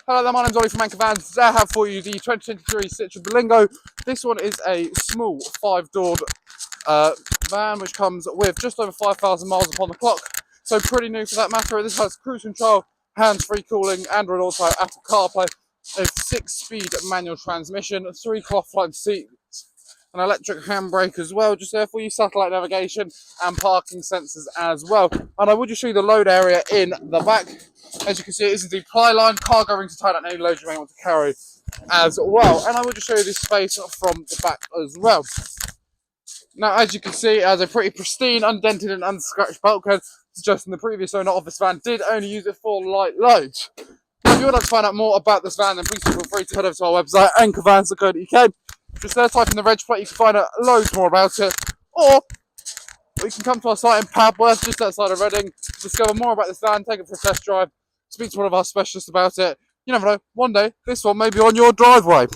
Hello there, my name's Ollie from Anchor Vans. Today I have for you the 2023 Citroen Berlingo. This one is a small 5-doored van which comes with just over 5,000 miles upon the clock. So pretty new for that matter. This has cruise control, hands-free cooling, Android Auto, Apple CarPlay, a 6-speed manual transmission, 3 cloth-lined seats, an electric handbrake as well, just there for you, satellite navigation and parking sensors as well. And I will just show you the load area in the back. As you can see, it is indeed ply line, cargo ring to tie down any load you may want to carry as well. And I will just show you this space from the back as well. Now, as you can see, it has a pretty pristine, undented and unscratched bulkhead, suggesting the previous owner of this van did only use it for light loads. Now, if you would like to find out more about this van, then please feel free to head over to our website, anchorvans.co.uk. Just there, type in the reg plate, you can find out loads more about it. Or you can come to our site in Padworth, just outside of Reading, to discover more about this van, take it for a test drive, speak to one of our specialists about it. You never know, one day this one may be on your driveway.